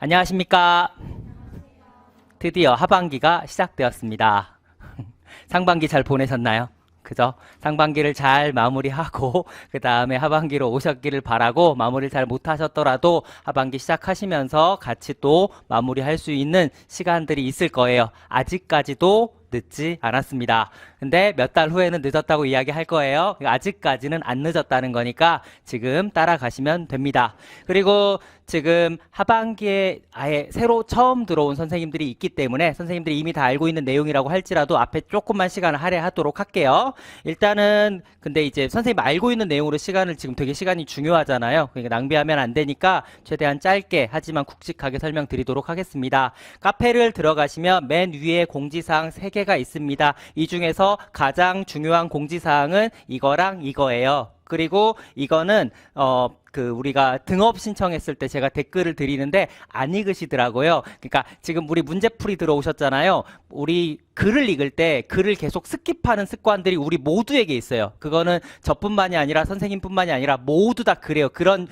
안녕하십니까. 드디어 하반기가 시작되었습니다. 상반기 잘 보내셨나요? 그죠? 상반기를 잘 마무리하고 그 다음에 하반기로 오셨기를 바라고, 마무리를 잘 못하셨더라도 하반기 시작하시면서 같이 또 마무리할 수 있는 시간들이 있을 거예요. 아직까지도 늦지 않았습니다. 근데 몇 달 후에는 늦었다고 이야기할 거예요. 아직까지는 안 늦었다는 거니까 지금 따라가시면 됩니다. 그리고 지금 하반기에 아예 새로 처음 들어온 선생님들이 있기 때문에, 선생님들이 이미 다 알고 있는 내용이라고 할지라도 앞에 조금만 시간을 할애하도록 할게요. 일단은 근데 이제 선생님 알고 있는 내용으로 시간을, 지금 되게 시간이 중요하잖아요. 그러니까 낭비하면 안 되니까 최대한 짧게 하지만 굵직하게 설명드리도록 하겠습니다. 카페를 들어가시면 맨 위에 공지사항 3개가 있습니다. 이 중에서 가장 중요한 공지사항은 이거랑 이거예요. 그리고 이거는 우리가 등업 신청했을 때 제가 댓글을 드리는데 안 읽으시더라고요. 그러니까 지금 우리 문제풀이 들어오셨잖아요. 우리 글을 읽을 때 글을 계속 스킵하는 습관들이 우리 모두에게 있어요. 그거는 저뿐만이 아니라 선생님뿐만이 아니라 모두 다 그래요. 그런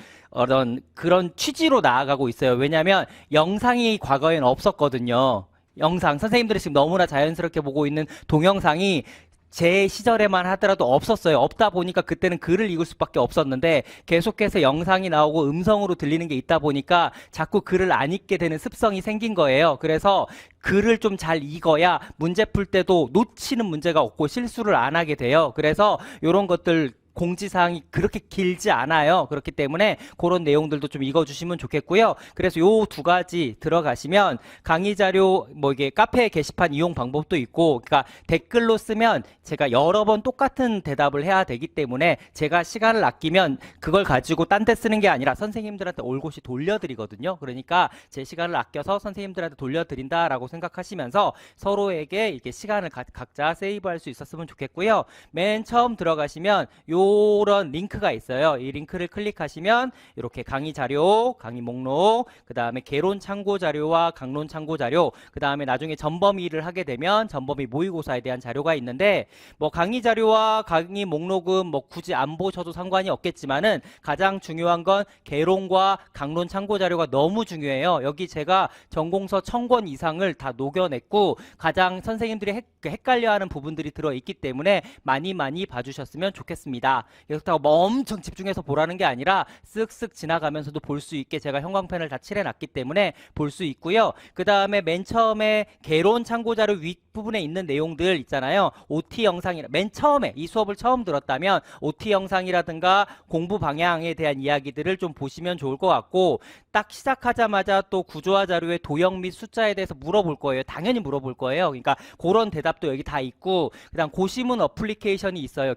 취지로 나아가고 있어요. 왜냐하면 영상이 과거엔 없었거든요. 영상, 선생님들이 지금 너무나 자연스럽게 보고 있는 동영상이 제 시절에만 하더라도 없었어요. 없다 보니까 그때는 글을 읽을 수밖에 없었는데, 계속해서 영상이 나오고 음성으로 들리는 게 있다 보니까 자꾸 글을 안 읽게 되는 습성이 생긴 거예요. 그래서 글을 좀 잘 읽어야 문제 풀 때도 놓치는 문제가 없고 실수를 안 하게 돼요. 그래서 이런 것들 공지사항이 그렇게 길지 않아요. 그렇기 때문에 그런 내용들도 좀 읽어주시면 좋겠고요. 그래서 요 2가지 들어가시면 강의 자료, 이게 카페 게시판 이용 방법도 있고, 그러니까 댓글로 쓰면 제가 여러 번 똑같은 대답을 해야 되기 때문에 제가 시간을 아끼면 그걸 가지고 딴 데 쓰는 게 아니라 선생님들한테 올곧이 돌려드리거든요. 그러니까 제 시간을 아껴서 선생님들한테 돌려드린다라고 생각하시면서 서로에게 이렇게 시간을 각자 세이브할 수 있었으면 좋겠고요. 맨 처음 들어가시면 요런 링크가 있어요. 이 링크를 클릭하시면 이렇게 강의 자료, 강의 목록, 그 다음에 개론 참고 자료와 강론 참고 자료, 그 다음에 나중에 전범위를 하게 되면 전범위 모의고사에 대한 자료가 있는데, 강의 자료와 강의 목록은 굳이 안 보셔도 상관이 없겠지만은 가장 중요한 건 개론과 강론 참고 자료가 너무 중요해요. 여기 제가 전공서 1000권 이상을 다 녹여냈고 가장 선생님들이 헷갈려하는 부분들이 들어있기 때문에 많이 봐주셨으면 좋겠습니다. 그렇다고 엄청 집중해서 보라는 게 아니라 쓱쓱 지나가면서도 볼 수 있게 제가 형광펜을 다 칠해놨기 때문에 볼 수 있고요. 그 다음에 맨 처음에 개론 참고자료 윗부분에 있는 내용들 있잖아요. OT 영상이라, 맨 처음에 이 수업을 처음 들었다면 OT 영상이라든가 공부 방향에 대한 이야기들을 좀 보시면 좋을 것 같고, 딱 시작하자마자 또 구조화 자료의 도형 및 숫자에 대해서 물어볼 거예요. 당연히 물어볼 거예요. 그러니까 그런 대답도 여기 다 있고, 그다음 고시문 어플리케이션이 있어요.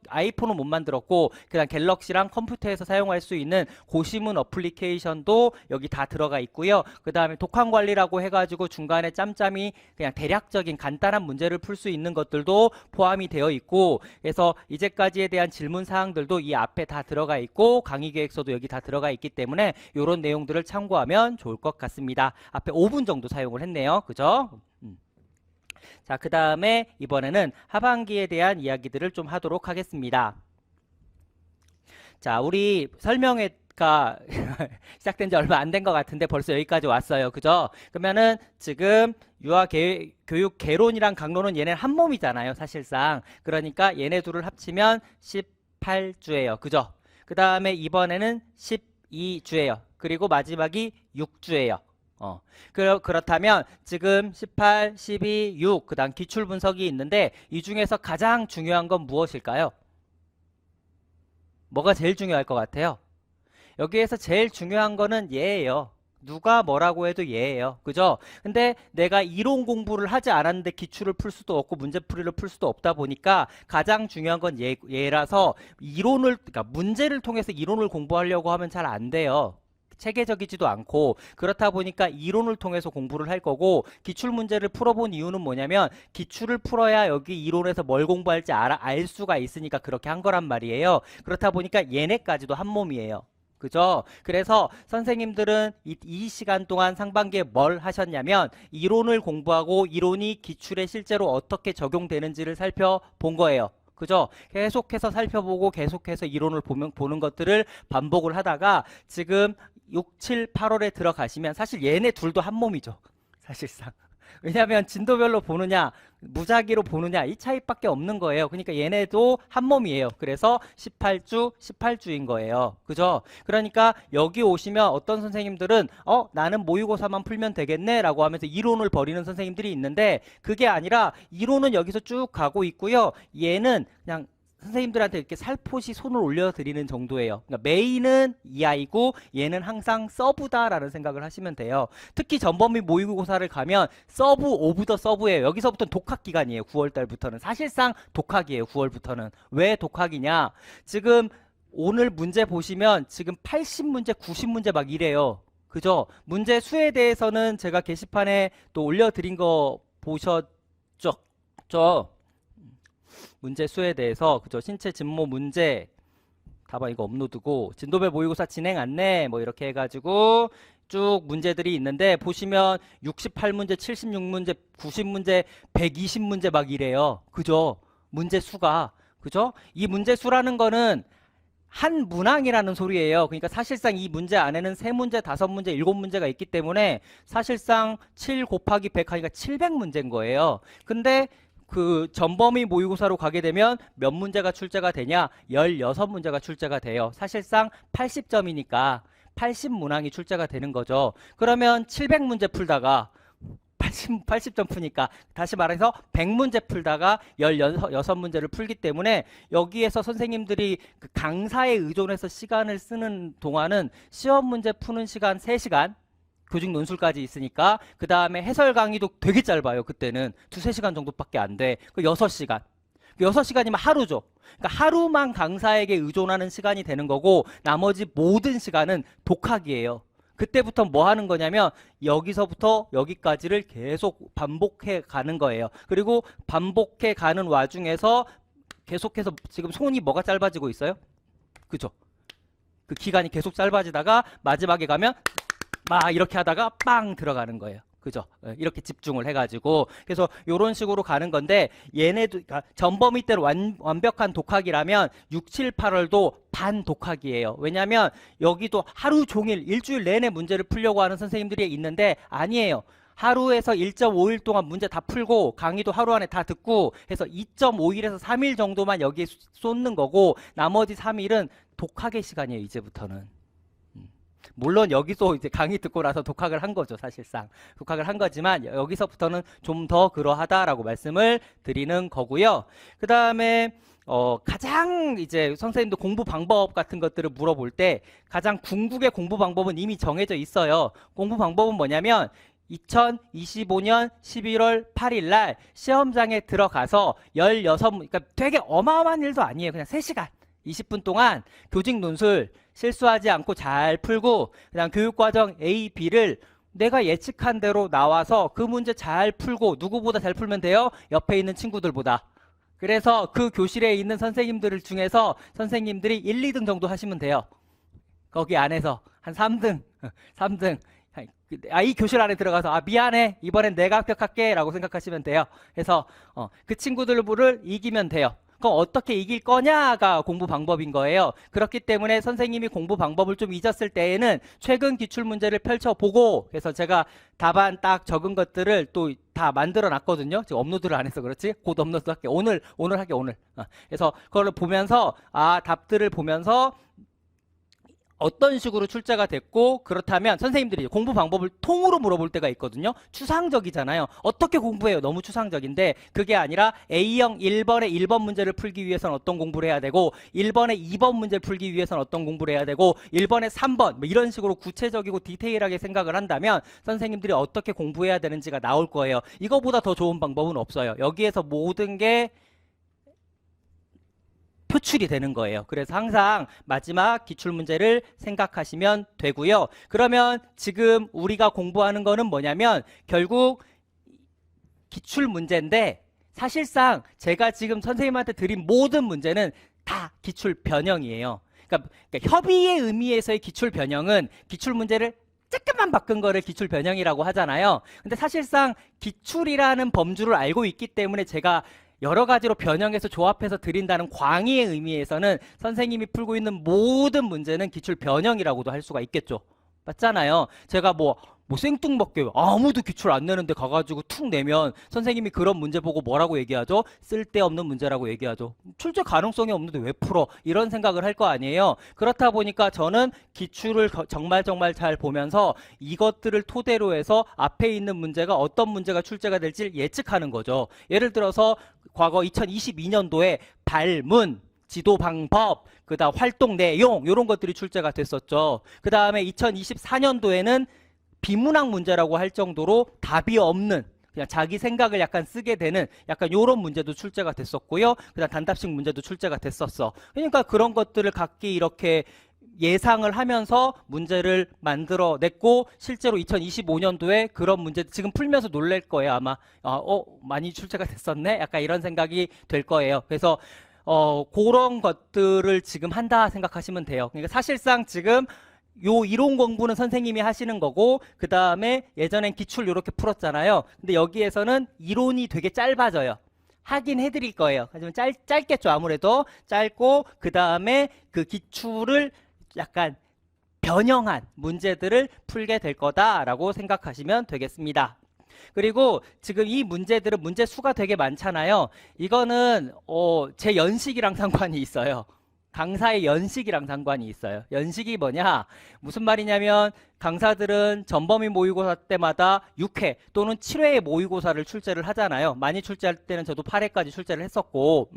아이폰은 못 만들었고 그냥 갤럭시랑 컴퓨터에서 사용할 수 있는 고시문 어플리케이션도 여기 다 들어가 있고요. 그 다음에 독한 관리라고 해가지고 중간에 짬짬이 그냥 대략적인 간단한 문제를 풀 수 있는 것들도 포함이 되어 있고, 그래서 이제까지에 대한 질문 사항들도 이 앞에 다 들어가 있고 강의 계획서도 여기 다 들어가 있기 때문에 이런 내용들을 참고하면 좋을 것 같습니다. 앞에 5분 정도 사용을 했네요. 그죠? 자, 그 다음에 이번에는 하반기에 대한 이야기들을 좀 하도록 하겠습니다. 자, 우리 설명회가 시작된 지 얼마 안 된 것 같은데 벌써 여기까지 왔어요. 그죠? 그러면은 지금 교육 개론이랑 강론은 얘네 한 몸이잖아요. 사실상. 그러니까 얘네 둘을 합치면 18주예요. 그죠? 그 다음에 이번에는 12주예요. 그리고 마지막이 6주예요. 그렇다면 지금 18, 12, 6, 그 다음 기출 분석이 있는데 이 중에서 가장 중요한 건 무엇일까요? 뭐가 제일 중요할 것 같아요? 여기에서 제일 중요한 거는 얘예요. 누가 뭐라고 해도 얘예요. 그죠? 근데 내가 이론 공부를 하지 않았는데 기출을 풀 수도 없고 문제풀이를 풀 수도 없다 보니까 가장 중요한 건 얘라서 그러니까 문제를 통해서 이론을 공부하려고 하면 잘 안 돼요. 체계적이지도 않고, 그렇다 보니까 이론을 통해서 공부를 할 거고, 기출문제를 풀어본 이유는 뭐냐면 기출을 풀어야 여기 이론에서 뭘 공부할지 알 수가 있으니까 그렇게 한 거란 말이에요. 그렇다 보니까 얘네까지도 한 몸이에요. 그죠? 그래서 선생님들은 이 시간 동안 상반기에 뭘 하셨냐면 이론을 공부하고 이론이 기출에 실제로 어떻게 적용되는지를 살펴본 거예요. 그죠? 계속해서 살펴보고 계속해서 이론을 보는 것들을 반복을 하다가 지금 6, 7, 8월에 들어가시면 사실 얘네 둘도 한 몸이죠. 사실상. 왜냐하면 진도별로 보느냐 무작위로 보느냐 이 차이밖에 없는 거예요. 그러니까 얘네도 한 몸이에요. 그래서 18주 18주인 거예요. 그죠? 그러니까 여기 오시면 어떤 선생님들은 나는 모의고사만 풀면 되겠네 라고 하면서 이론을 벌이는 선생님들이 있는데 그게 아니라 이론은 여기서 쭉 가고 있고요. 얘는 그냥 선생님들한테 이렇게 살포시 손을 올려드리는 정도예요. 그러니까 메인은 이 아이고 얘는 항상 서브다라는 생각을 하시면 돼요. 특히 전범위 모의고사를 가면 서브 오브 더 서브예요. 여기서부터는 독학 기간이에요. 9월달부터는. 사실상 독학이에요. 9월부터는. 왜 독학이냐? 지금 오늘 문제 보시면 지금 80문제, 90문제 막 이래요. 그죠? 문제 수에 대해서는 제가 게시판에 또 올려드린 거 보셨죠? 문제 수에 대해서 그죠? 신체 진모 문제 답안 이거 업로드고 진도별 모의고사 진행 안내 뭐 이렇게 해가지고 쭉 문제들이 있는데 보시면 68문제, 76문제, 90문제, 120문제 막 이래요. 그죠? 문제 수가 그죠? 이 문제 수라는 거는 한 문항이라는 소리예요. 그러니까 사실상 이 문제 안에는 3문제, 5문제, 7문제가 있기 때문에 사실상 7 곱하기 100 하니까 700문제인 거예요. 근데 그 전범위 모의고사로 가게 되면 몇 문제가 출제가 되냐? 16문제가 출제가 돼요. 사실상 80점이니까 80문항이 출제가 되는 거죠. 그러면 700문제 풀다가 80점 푸니까 다시 말해서 100문제 풀다가 16문제를 풀기 때문에 여기에서 선생님들이 그 강사에 의존해서 시간을 쓰는 동안은 시험 문제 푸는 시간 3시간 교직 논술까지 있으니까 그 다음에 해설 강의도 되게 짧아요. 그때는 2-3시간 정도밖에 안 돼. 그 6시간. 6시간이면 하루죠. 그러니까 하루만 강사에게 의존하는 시간이 되는 거고 나머지 모든 시간은 독학이에요. 그때부터 뭐 하는 거냐면 여기서부터 여기까지를 계속 반복해 가는 거예요. 그리고 반복해 가는 와중에서 계속해서 지금 손이 뭐가 짧아지고 있어요? 그죠? 그 기간이 계속 짧아지다가 마지막에 가면 막 이렇게 하다가 빵 들어가는 거예요. 그죠? 이렇게 집중을 해가지고 그래서 이런 식으로 가는 건데 얘네도 그러니까 전범위 때로 완벽한 독학이라면 6, 7, 8월도 반독학이에요. 왜냐하면 여기도 하루 종일 일주일 내내 문제를 풀려고 하는 선생님들이 있는데 아니에요. 하루에서 1.5일 동안 문제 다 풀고 강의도 하루 안에 다 듣고 해서 2.5일에서 3일 정도만 여기에 쏟는 거고 나머지 3일은 독학의 시간이에요. 이제부터는. 물론 여기서 이제 강의 듣고 나서 독학을 한 거죠. 사실상 독학을 한 거지만 여기서부터는 좀 더 그러하다라고 말씀을 드리는 거고요. 그 다음에 가장 이제 선생님도 공부 방법 같은 것들을 물어볼 때 가장 궁극의 공부 방법은 이미 정해져 있어요. 공부 방법은 뭐냐면 2025년 11월 8일 날 시험장에 들어가서 그러니까 되게 어마어마한 일도 아니에요. 그냥 3시간 20분 동안 교직 논술 실수하지 않고 잘 풀고 그다음 교육과정 A, B를 내가 예측한 대로 나와서 그 문제 잘 풀고 누구보다 잘 풀면 돼요? 옆에 있는 친구들보다. 그래서 그 교실에 있는 선생님들 중에서 선생님들이 1, 2등 정도 하시면 돼요. 거기 안에서 한 3등, 3등. 이 교실 안에 들어가서 미안해 이번엔 내가 합격할게 라고 생각하시면 돼요. 그래서 그 친구들을 이기면 돼요. 그럼 어떻게 이길 거냐가 공부 방법인 거예요. 그렇기 때문에 선생님이 공부 방법을 좀 잊었을 때에는 최근 기출문제를 펼쳐보고 그래서 제가 답안 딱 적은 것들을 또 다 만들어 놨거든요. 지금 업로드를 안 해서 그렇지. 곧 업로드 할게. 오늘 할게 오늘. 그래서 그걸 보면서 답들을 보면서 어떤 식으로 출제가 됐고 그렇다면 선생님들이 공부 방법을 통으로 물어볼 때가 있거든요. 추상적이잖아요. 어떻게 공부해요? 너무 추상적인데 그게 아니라 A형 1번에 1번 문제를 풀기 위해서는 어떤 공부를 해야 되고 1번에 2번 문제를 풀기 위해서는 어떤 공부를 해야 되고 1번에 3번 뭐 이런 식으로 구체적이고 디테일하게 생각을 한다면 선생님들이 어떻게 공부해야 되는지가 나올 거예요. 이거보다 더 좋은 방법은 없어요. 여기에서 모든 게 표출이 되는 거예요. 그래서 항상 마지막 기출문제를 생각하시면 되고요. 그러면 지금 우리가 공부하는 거는 뭐냐면 결국 기출문제인데 사실상 제가 지금 선생님한테 드린 모든 문제는 다 기출 변형이에요. 그러니까 협의의 의미에서의 기출 변형은 기출문제를 조금만 바꾼 거를 기출 변형이라고 하잖아요. 근데 사실상 기출이라는 범주를 알고 있기 때문에 제가 여러 가지로 변형해서 조합해서 드린다는 광의의 의미에서는 선생님이 풀고 있는 모든 문제는 기출 변형이라고도 할 수가 있겠죠. 맞잖아요. 제가 뭐 생뚱맞게 아무도 기출 안 내는데 가가지고 툭 내면 선생님이 그런 문제 보고 뭐라고 얘기하죠? 쓸데없는 문제라고 얘기하죠. 출제 가능성이 없는데 왜 풀어? 이런 생각을 할 거 아니에요. 그렇다 보니까 저는 기출을 정말 잘 보면서 이것들을 토대로 해서 앞에 있는 문제가 어떤 문제가 출제가 될지 예측하는 거죠. 예를 들어서 과거 2022년도에 발문, 지도 방법, 그다음 활동 내용 이런 것들이 출제가 됐었죠. 그다음에 2024년도에는 비문학 문제라고 할 정도로 답이 없는 그냥 자기 생각을 약간 쓰게 되는 약간 요런 문제도 출제가 됐었고요. 그다음 단답식 문제도 출제가 됐었어. 그러니까 그런 것들을 각기 이렇게 예상을 하면서 문제를 만들어냈고 실제로 2025년도에 그런 문제 지금 풀면서 놀랄 거예요. 아마 많이 출제가 됐었네? 약간 이런 생각이 될 거예요. 그래서 그런 것들을 지금 한다 생각하시면 돼요. 그러니까 사실상 지금 요 이론 공부는 선생님이 하시는 거고 그 다음에 예전엔 기출 요렇게 풀었잖아요. 근데 여기에서는 이론이 되게 짧아져요. 하긴 해드릴 거예요. 하지만 짧겠죠. 아무래도 짧고 그 다음에 그 기출을 약간 변형한 문제들을 풀게 될 거다라고 생각하시면 되겠습니다. 그리고 지금 이 문제들은 문제 수가 되게 많잖아요. 이거는 제 연식이랑 상관이 있어요. 강사의 연식이랑 상관이 있어요. 연식이 뭐냐? 무슨 말이냐면 강사들은 전범위 모의고사 때마다 6회 또는 7회의 모의고사를 출제를 하잖아요. 많이 출제할 때는 저도 8회까지 출제를 했었고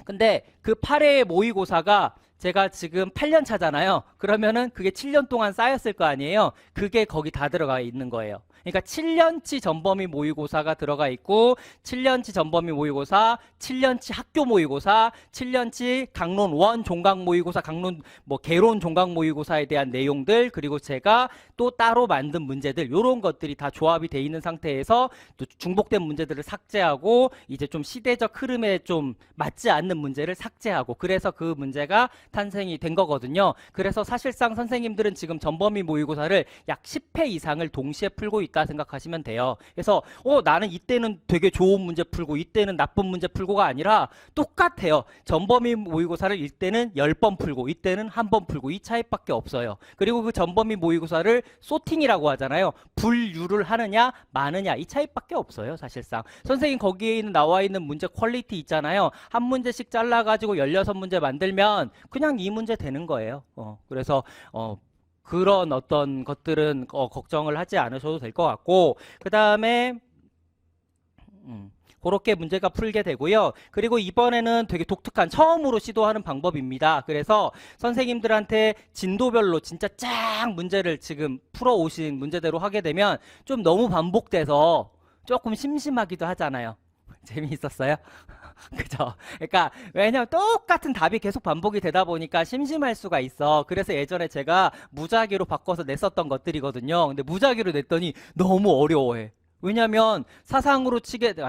근데 그 8회의 모의고사가 제가 지금 8년 차잖아요. 그러면은 그게 7년 동안 쌓였을 거 아니에요. 그게 거기 다 들어가 있는 거예요. 그러니까 7년치 전범위 모의고사가 들어가 있고 7년치 전범위 모의고사, 7년치 학교 모의고사, 7년치 강론 1 종강 모의고사, 강론 개론 종강 모의고사에 대한 내용들 그리고 제가 또 따로 만든 문제들 이런 것들이 다 조합이 돼 있는 상태에서 또 중복된 문제들을 삭제하고 이제 좀 시대적 흐름에 좀 맞지 않는 문제를 삭제하고 그래서 그 문제가 탄생이 된 거거든요. 그래서 사실상 선생님들은 지금 전범위 모의고사를 약 10회 이상을 동시에 풀고 있다 생각하시면 돼요. 그래서 나는 이때는 되게 좋은 문제 풀고 이때는 나쁜 문제 풀고가 아니라 똑같아요. 전범위 모의고사를 이때는 10번 풀고 이때는 한 번 풀고 이 차이밖에 없어요. 그리고 그 전범위 모의고사를 소팅이라고 하잖아요. 분류를 하느냐 마느냐 이 차이밖에 없어요. 사실상 선생님 거기에 나와 있는 문제 퀄리티 있잖아요. 한 문제씩 잘라가지고 16문제 만들면 그냥 이 문제 되는 거예요. 그래서 그런 어떤 것들은 걱정을 하지 않으셔도 될 것 같고 그 다음에 그렇게 문제가 풀게 되고요. 그리고 이번에는 되게 독특한 처음으로 시도하는 방법입니다. 그래서 선생님들한테 진도별로 진짜 쫙 문제를 지금 풀어오신 문제대로 하게 되면 좀 너무 반복돼서 조금 심심하기도 하잖아요. 재미있었어요? 그죠? 그러니까 왜냐면 똑같은 답이 계속 반복이 되다 보니까 심심할 수가 있어. 그래서 예전에 제가 무작위로 바꿔서 냈었던 것들이거든요. 근데 무작위로 냈더니 너무 어려워해. 왜냐면 사상으로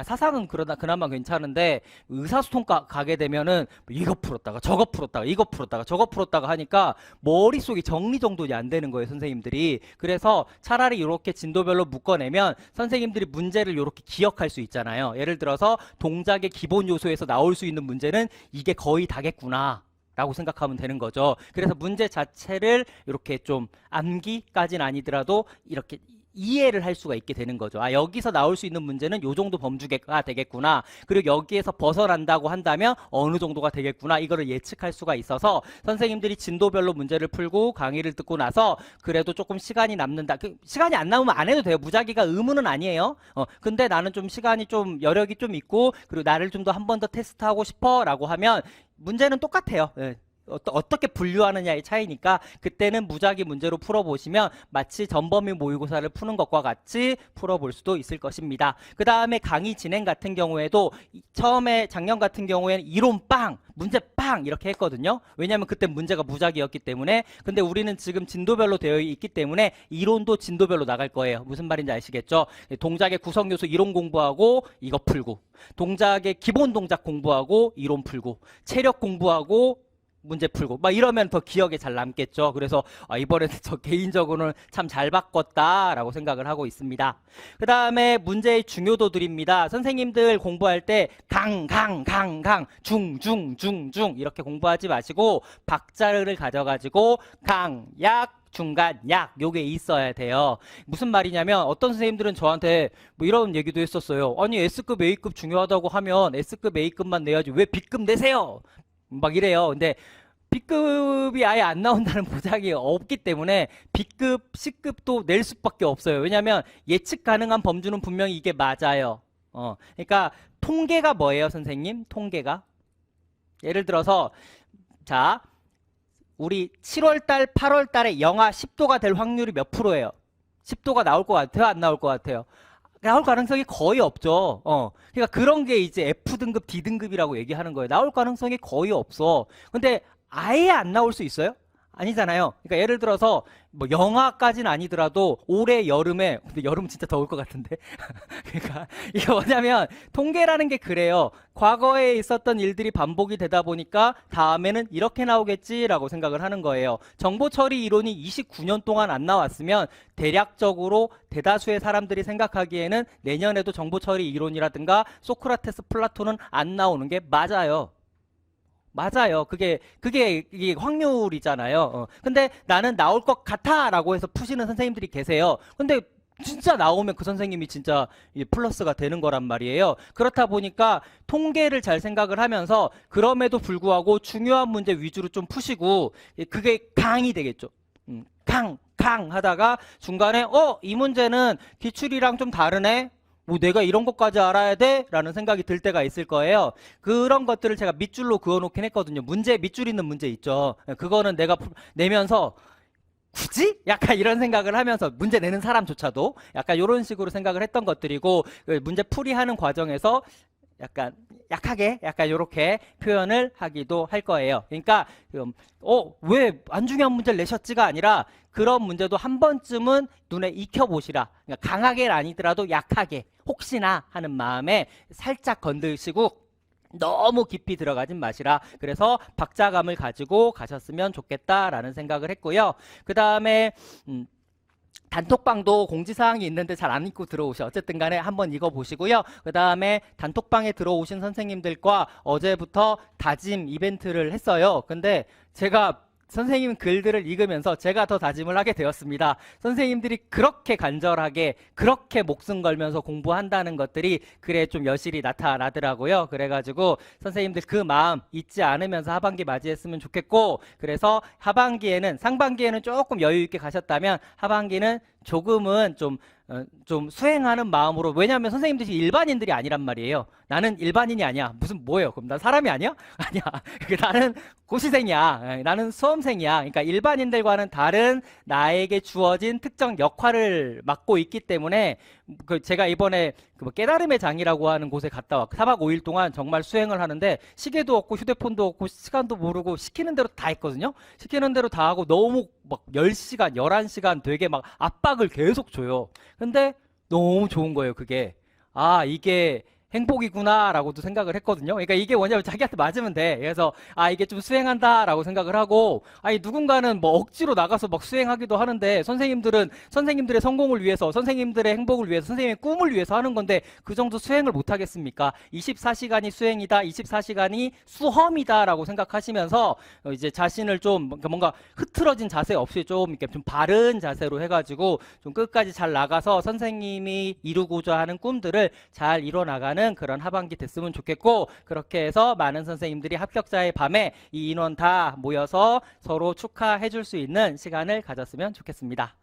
사상은 그나마 괜찮은데 의사소통 가게 되면은 이거 풀었다가 저거 풀었다가 이거 풀었다가 저거 풀었다가 하니까 머릿속이 정리정돈이 안 되는 거예요, 선생님들이. 그래서 차라리 이렇게 진도별로 묶어내면 선생님들이 문제를 이렇게 기억할 수 있잖아요. 예를 들어서 동작의 기본 요소에서 나올 수 있는 문제는 이게 거의 다겠구나 라고 생각하면 되는 거죠. 그래서 문제 자체를 이렇게 좀 암기까지는 아니더라도 이렇게 이해를 할 수가 있게 되는 거죠. 여기서 나올 수 있는 문제는 요 정도 범주가 되겠구나. 그리고 여기에서 벗어난다고 한다면 어느 정도가 되겠구나. 이거를 예측할 수가 있어서 선생님들이 진도별로 문제를 풀고 강의를 듣고 나서 그래도 조금 시간이 남는다. 시간이 안 남으면 안 해도 돼요. 무작위가 의무는 아니에요. 근데 나는 좀 시간이 좀 여력이 좀 있고 그리고 나를 좀 더 한 번 더 테스트하고 싶어 라고 하면 문제는 똑같아요. 어떻게 분류하느냐의 차이니까 그때는 무작위 문제로 풀어보시면 마치 전범위 모의고사를 푸는 것과 같이 풀어볼 수도 있을 것입니다. 그 다음에 강의 진행 같은 경우에도 처음에 작년 같은 경우에는 이론 빵, 문제 빵 이렇게 했거든요. 왜냐하면 그때 문제가 무작위였기 때문에. 근데 우리는 지금 진도별로 되어 있기 때문에 이론도 진도별로 나갈 거예요. 무슨 말인지 아시겠죠? 동작의 구성 요소 이론 공부하고 이거 풀고 동작의 기본 동작 공부하고 이론 풀고 체력 공부하고 문제 풀고 막 이러면 더 기억에 잘 남겠죠. 그래서 이번에는 저 개인적으로는 참 잘 바꿨다라고 생각을 하고 있습니다. 그 다음에 문제의 중요도들입니다. 선생님들 공부할 때 중 이렇게 공부하지 마시고 박자를 가져가지고 강, 약, 중간, 약 요게 있어야 돼요. 무슨 말이냐면 어떤 선생님들은 저한테 뭐 이런 얘기도 했었어요. 아니 S급 A급 중요하다고 하면 S급 A급만 내야지 왜 B급 내세요? 막 이래요. 근데 B급이 아예 안 나온다는 보장이 없기 때문에 B급, C급도 낼 수밖에 없어요. 왜냐하면 예측 가능한 범주는 분명히 이게 맞아요. 그러니까 통계가 뭐예요, 선생님? 통계가? 예를 들어서 자, 우리 7월 달, 8월 달에 영하 10도가 될 확률이 몇 프로예요? 10도가 나올 것 같아요? 안 나올 것 같아요? 나올 가능성이 거의 없죠. 그러니까 그런 게 이제 F등급, D등급이라고 얘기하는 거예요. 나올 가능성이 거의 없어. 근데 아예 안 나올 수 있어요? 아니잖아요. 그러니까 예를 들어서 뭐 영하까지는 아니더라도 올해 여름에 근데 여름은 진짜 더울 것 같은데 그러니까 이게 뭐냐면 통계라는 게 그래요. 과거에 있었던 일들이 반복이 되다 보니까 다음에는 이렇게 나오겠지라고 생각을 하는 거예요. 정보 처리 이론이 29년 동안 안 나왔으면 대략적으로 대다수의 사람들이 생각하기에는 내년에도 정보 처리 이론이라든가 소크라테스 플라톤은 안 나오는 게 맞아요. 맞아요. 이게 확률이잖아요. 근데 나는 나올 것 같아 라고 해서 푸시는 선생님들이 계세요. 근데 진짜 나오면 그 선생님이 진짜 플러스가 되는 거란 말이에요. 그렇다 보니까 통계를 잘 생각을 하면서 그럼에도 불구하고 중요한 문제 위주로 좀 푸시고 그게 강이 되겠죠. 강 하다가 중간에 이 문제는 기출이랑 좀 다르네. 뭐 내가 이런 것까지 알아야 돼? 라는 생각이 들 때가 있을 거예요. 그런 것들을 제가 밑줄로 그어놓긴 했거든요. 밑줄 있는 문제 있죠. 그거는 내가 내면서 굳이? 약간 이런 생각을 하면서 문제 내는 사람조차도 약간 이런 식으로 생각을 했던 것들이고 그 문제 풀이하는 과정에서 약간 약하게 약간 이렇게 표현을 하기도 할 거예요. 그러니까 왜 안 중요한 문제를 내셨지가 아니라 그런 문제도 한 번쯤은 눈에 익혀보시라. 그러니까 강하게는 아니더라도 약하게 혹시나 하는 마음에 살짝 건드시고 너무 깊이 들어가진 마시라. 그래서 박자감을 가지고 가셨으면 좋겠다라는 생각을 했고요. 그 다음에 단톡방도 공지사항이 있는데 잘 안 읽고 들어오셔. 어쨌든 간에 한번 읽어보시고요. 그 다음에 단톡방에 들어오신 선생님들과 어제부터 다짐 이벤트를 했어요. 근데 제가 선생님 글들을 읽으면서 제가 더 다짐을 하게 되었습니다. 선생님들이 그렇게 간절하게 그렇게 목숨 걸면서 공부한다는 것들이 글에 좀 여실히 나타나더라고요. 그래가지고 선생님들 그 마음 잊지 않으면서 하반기 맞이했으면 좋겠고, 그래서 하반기에는 상반기에는 조금 여유 있게 가셨다면 하반기는 조금은 좀 수행하는 마음으로. 왜냐하면 선생님들이 일반인들이 아니란 말이에요. 나는 일반인이 아니야. 무슨 뭐예요? 그럼 난 사람이 아니야? 아니야. 나는 고시생이야. 나는 수험생이야. 그러니까 일반인들과는 다른 나에게 주어진 특정 역할을 맡고 있기 때문에 제가 이번에 뭐 깨달음의 장이라고 하는 곳에 갔다 왔고 4박 5일 동안 정말 수행을 하는데 시계도 없고 휴대폰도 없고 시간도 모르고 시키는 대로 다 했거든요. 시키는 대로 다 하고 너무 막 10시간, 11시간 되게 막 압박을 계속 줘요. 근데 너무 좋은 거예요, 그게. 이게 행복이구나 라고도 생각을 했거든요. 그러니까 이게 뭐냐면 자기한테 맞으면 돼. 그래서 이게 좀 수행한다 라고 생각을 하고, 누군가는 뭐 억지로 나가서 막 수행하기도 하는데 선생님들은 선생님들의 성공을 위해서, 선생님들의 행복을 위해서, 선생님의 꿈을 위해서 하는 건데 그 정도 수행을 못 하겠습니까? 24시간이 수행이다, 24시간이 수험이다 라고 생각하시면서 이제 자신을 좀 뭔가 흐트러진 자세 없이 좀 이렇게 좀 바른 자세로 해가지고 좀 끝까지 잘 나가서 선생님이 이루고자 하는 꿈들을 잘 이뤄나가는 그런 하반기 됐으면 좋겠고, 그렇게 해서 많은 선생님들이 합격자의 밤에 이 인원 다 모여서 서로 축하해 줄 수 있는 시간을 가졌으면 좋겠습니다.